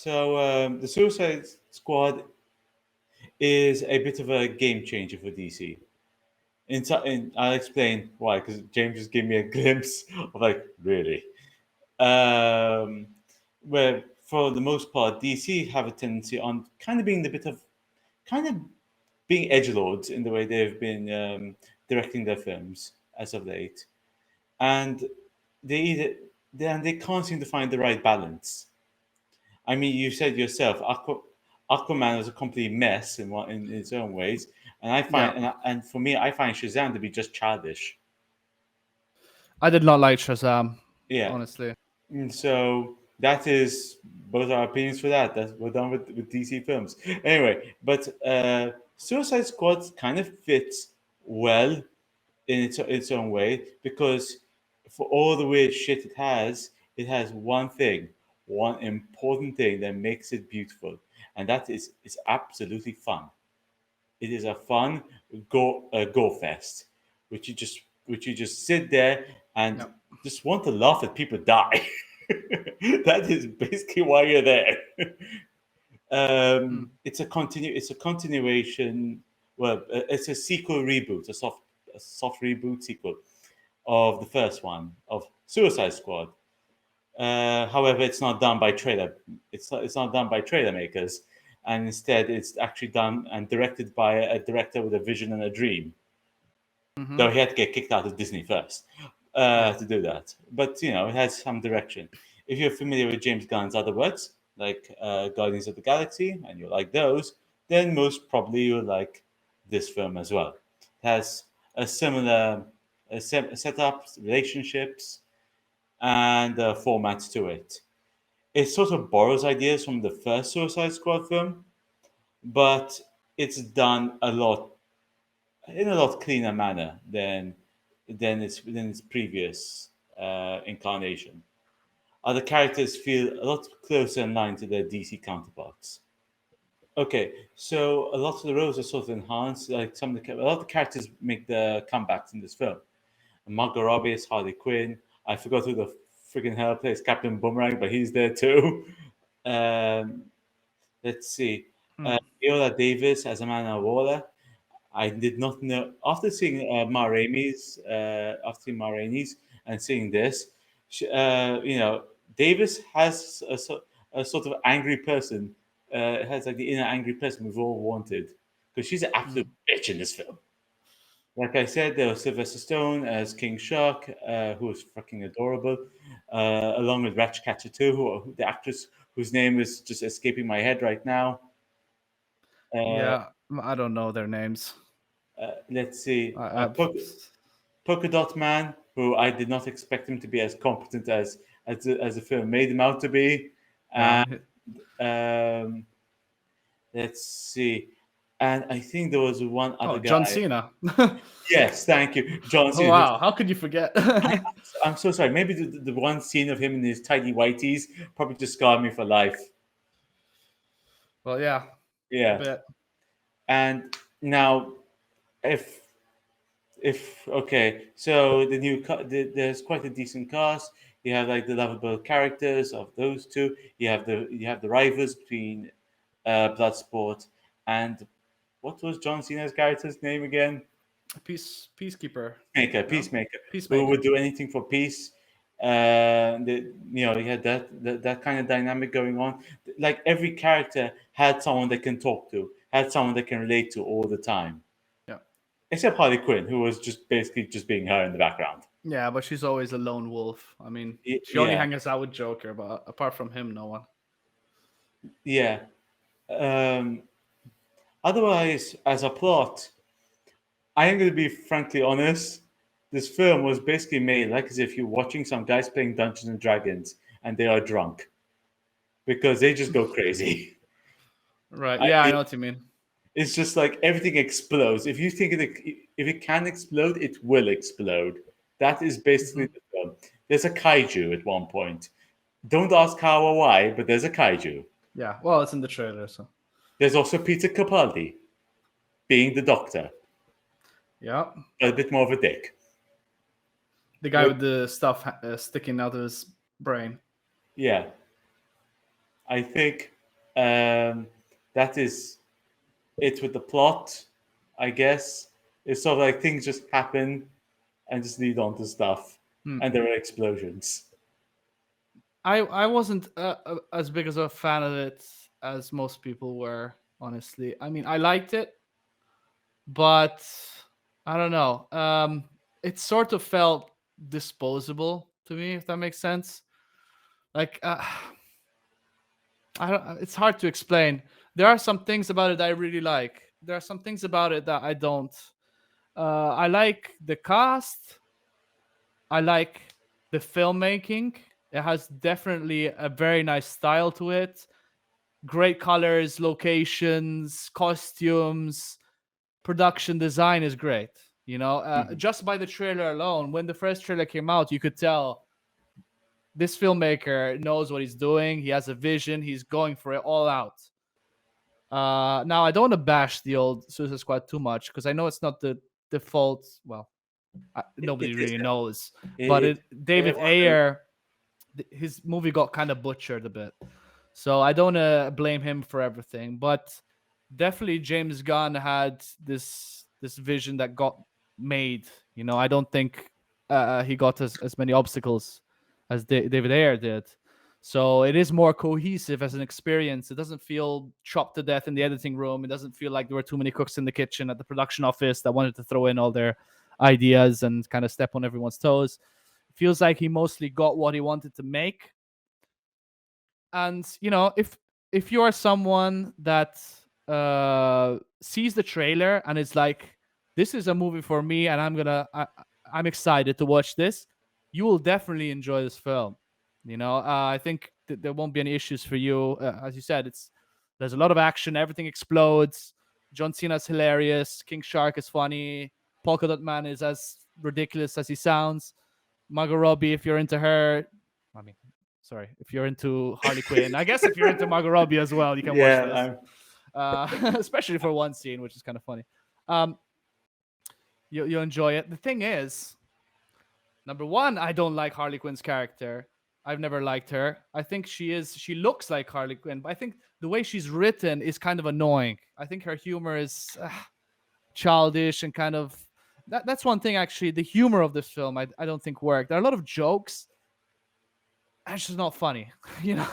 The Suicide Squad is a bit of a game changer for DC. And I'll explain why, because James just gave me a glimpse of like, really. Um, where for the most part, DC have a tendency on kind of being the bit of kind of being edgelords in the way they've been directing their films as of late, and they either they can't seem to find the right balance. I mean, you said yourself, Aquaman was a complete mess in its own ways, and I Yeah, find and for me, I find Shazam to be just childish. I did not like Shazam, Yeah. honestly. So that is both our opinions for that. We're done with DC films. Anyway, but Suicide Squad kind of fits well in its own way because for all the weird shit it has one thing, one important thing that makes it beautiful, and that is it's absolutely fun. It is a fun go fest, which you just sit there and Yeah. just want to laugh at people die. That is basically why you're there. Mm. It's a continuation. Well, it's a sequel reboot, a soft reboot sequel of the first one of Suicide Squad. However, it's not done by trailer. It's not done by trailer makers, and instead it's actually done and directed by a director with a vision and a dream. Mm-hmm. Though he had to get kicked out of Disney first Yeah. to do that. But you know, it has some direction. If you're familiar with James Gunn's other works, like Guardians of the Galaxy, and you like those, then most probably you'll like this film as well. It has a similar setup, relationships, and formats to it. It sort of borrows ideas from the first Suicide Squad film, but it's done a lot in a lot cleaner manner than its previous incarnation. Other characters feel a lot closer in line to their DC counterparts. Okay, so a lot of the roles are sort of enhanced. Like a lot of the characters make the comebacks in this film. Margot Robbie is Harley Quinn. I forgot who the friggin' hell plays Captain Boomerang, but he's there too. Um, let's see. Hmm. Viola Davis as Amanda Waller. I did not know after seeing Ma Rainey's and seeing this, you know, Davis has a sort of angry person, has like the inner angry person we've all wanted because she's an absolute Mm. bitch in this film. Like I said, there was Sylvester Stone as King Shark, who was fucking adorable, along with Ratcatcher 2, the actress whose name is just escaping my head right now. Uh, Yeah, I don't know their names. let's see. I, I, Polka Dot Man, who I did not expect him to be as competent as the film made him out to be. yeah. And um, let's see. And I think there was one Oh, other John guy. Cena. Yes, thank you, John Oh Cena. wow, how could you forget? I'm so sorry. Maybe the one scene of him in his tidy whiteys probably just scarred me for life. Well, yeah, a Yeah. bit. And now, if okay, so there's quite a decent cast. You have like the lovable characters of those two. You have the rivals between Bloodsport and what was John Cena's character's name again? Peacekeeper. No, Peacemaker, who Peacemaker. would do anything for peace. You know, he had that kind of dynamic going on. Like every character had someone they can talk to, had someone they can relate to all the time. Yeah, Except Harley Quinn, who was just basically just being her in the background. yeah, but she's always a lone wolf. I mean, she only Yeah, hangs out with Joker, but apart from him, no one. yeah. Um, Otherwise, as a plot, I am going to be frankly honest. This film was basically made like as if you're watching some guys playing Dungeons and Dragons and they are drunk because they just go crazy. Right? Yeah, I It, know what you mean. it's just like everything explodes. If you think if it can explode, it will explode. That is basically Hmm. the film. There's a kaiju at one point. Don't ask how or why, but there's a kaiju. Yeah. Well, it's in the trailer, so There's also Peter Capaldi being the Doctor, yeah. a bit more of a dick. The guy with the stuff sticking out of his brain. Yeah, I think That is it with the plot, I guess. It's sort of like things just happen and just lead on to stuff, Hmm. and there are explosions. I wasn't as big as a fan of it as most people were. Honestly, I mean, I liked it, but I don't know. It sort of felt disposable to me, if that makes sense. Like, I don't. It's hard to explain. There are some things about it I really like. There are some things about it that I don't. I like the cast. I like the filmmaking. It has definitely a very nice style to it. Great colors, locations, costumes, production design is great. You know, Mhm. just by the trailer alone, when the first trailer came out, you could tell this filmmaker knows what he's doing. He has a vision. He's going for it all out. Now, I don't want to bash the old Suicide Squad too much because I know it's not the default. Well, It nobody really isn't. knows. But It, David it was Ayer, his movie got kind of butchered a bit. So I don't blame him for everything. But definitely James Gunn had this vision that got made. You know, I don't think he got as many obstacles as David Ayer did. So it is more cohesive as an experience. It doesn't feel chopped to death in the editing room. It doesn't feel like there were too many cooks in the kitchen at the production office that wanted to throw in all their ideas and kind of step on everyone's toes. It feels like he mostly got what he wanted to make. And you know, if you are someone that sees the trailer and is like, this is a movie for me and I'm excited to watch this, you will definitely enjoy this film. You know, I think there won't be any issues for you. As you said, there's a lot of action, everything explodes. John Cena's hilarious, King Shark is funny, Polka Dot Man is as ridiculous as he sounds. Margot Robbie, if you're into her, I mean, sorry, if you're into Harley Quinn, I guess if you're into Margot Robbie as well, you can watch yeah. this. Especially for one scene, which is kind of funny. Um, you enjoy it. The thing is, number one, I don't like Harley Quinn's character. I've never liked her. I think she looks like Harley Quinn, but I think the way she's written is kind of annoying. I think her humor is childish and kind of that's one thing actually. The humor of this film, I don't think worked. There are a lot of jokes. It's just not funny, you know.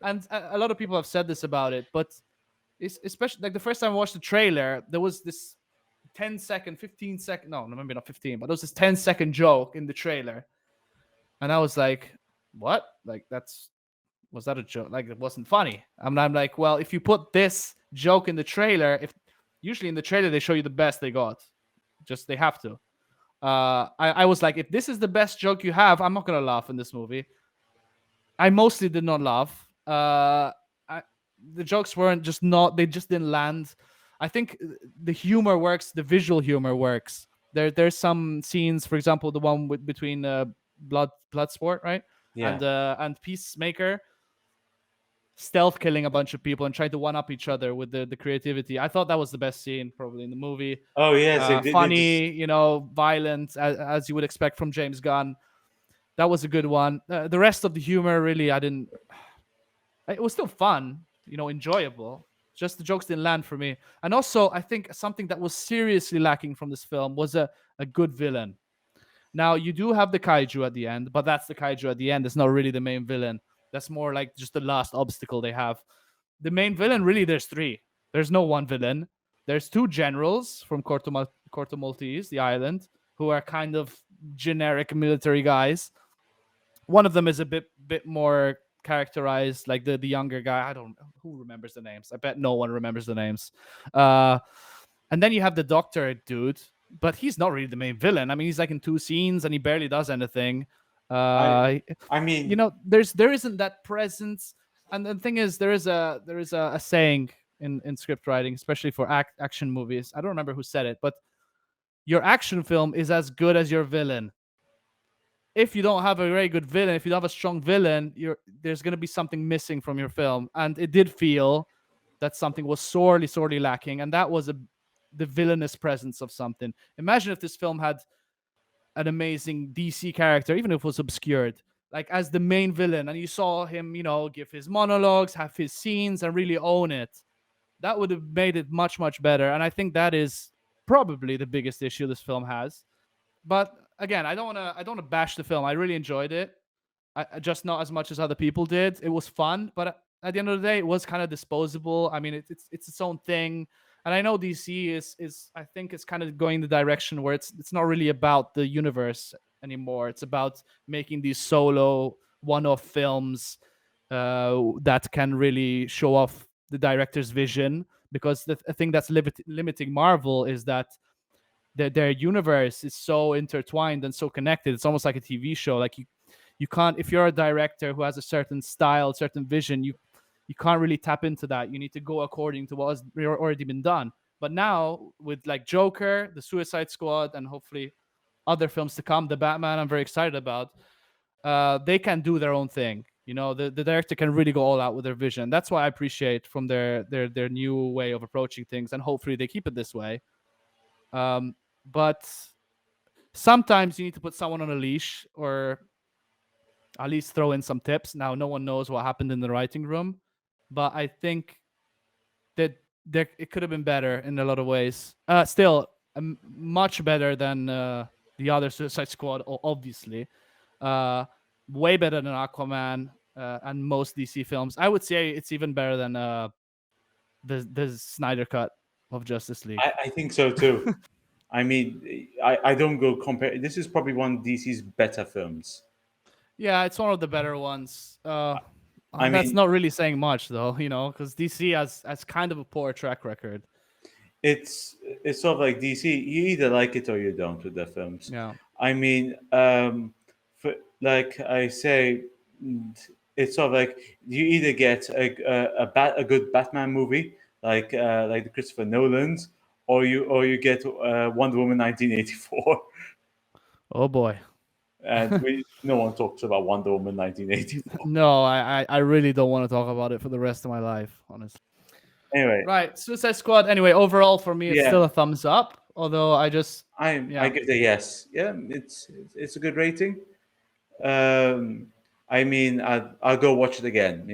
And a lot of people have said this about it, but it's especially like the first time I watched the trailer, there was this 10-second, 15-second, no, maybe not 15, but there was this 10-second joke in the trailer. And I was like, what? Like, was that a joke? Like, it wasn't funny. I'm like, well, if you put this joke in the trailer, if usually in the trailer they show you the best they got, just they have to. I was like, if this is the best joke you have, I'm not going to laugh in this movie. I mostly did not laugh. The jokes weren't just not, they just didn't land. I think the humor works, the visual humor works. There's some scenes, for example, the one between Bloodsport, right? Yeah. And Peacemaker stealth killing a bunch of people and trying to one up each other with the creativity. I thought that was the best scene probably in the movie. Oh yes, they just Funny, you know, violent as you would expect from James Gunn. That was a good one. The rest of the humor, really, I didn't. It was still fun, you know, enjoyable. Just the jokes didn't land for me. And also, I think something that was seriously lacking from this film was a good villain. Now, you do have the kaiju at the end, but that's the kaiju at the end. It's not really the main villain. That's more like just the last obstacle they have. The main villain, really, there's three. There's no one villain. There's two generals from Corto Maltese, the island, who are kind of generic military guys. One of them is a bit more characterized, like the younger guy. I don't know who remembers the names. I bet no one remembers the names. And then you have the doctor dude, but he's not really the main villain. I mean, he's like in two scenes and he barely does anything. I mean, You know, there isn't that presence. And the thing is, there is a saying in script writing, especially for action movies. I don't remember who said it, but your action film is as good as your villain. If you don't have a very good villain, if you don't have a strong villain, there's going to be something missing from your film. And it did feel that something was sorely lacking, and that was the villainous presence of something. Imagine if this film had an amazing DC character, even if it was obscured. like as the main villain, and you saw him, give his monologues, have his scenes, and really own it. That would have made it much, much better. And I think that is probably the biggest issue this film has. But again, I don't wanna bash the film. I really enjoyed it. Just not as much as other people did. It was fun, but at the end of the day, it was kind of disposable. I mean, it's its own thing. And I know DC is I think it's kind of going the direction where it's not really about the universe anymore. It's about making these solo one-off films that can really show off the director's vision. Because the thing that's limiting Marvel is that their universe is so intertwined and so connected. It's almost like a TV show. Like you can't, if you're a director who has a certain style, certain vision, you can't really tap into that. You need to go according to what has already been done. But now with like Joker, the Suicide Squad, and hopefully other films to come, the Batman, I'm very excited about. They can do their own thing. The director can really go all out with their vision. That's why I appreciate from their new way of approaching things, and hopefully they keep it this way. But sometimes you need to put someone on a leash, or at least throw in some tips. Now, no one knows what happened in the writing room, but I think that it could have been better in a lot of ways. Still, much better than the other Suicide Squad, obviously. Way better than Aquaman and most DC films. I would say it's even better than the Snyder cut of Justice League. I think so too. I mean, I don't go compare. This is probably one of DC's better films. Yeah, it's one of the better ones. I That's mean, not really saying much, though, because DC has kind of a poor track record. it's sort of like DC. You either like it or you don't with their films. Yeah. I mean, like I say, it's sort of like you either get a good Batman movie like the Christopher Nolan's, or you get Wonder Woman 1984. Oh boy. And no one talks about Wonder Woman 1984. No, I really don't want to talk about it for the rest of my life, honestly. Anyway, Right, Suicide Squad. Anyway, overall for me, it's Yeah. still a thumbs up. Although I I give it a yes. Yeah, it's a good rating. I mean, I'll go watch it again.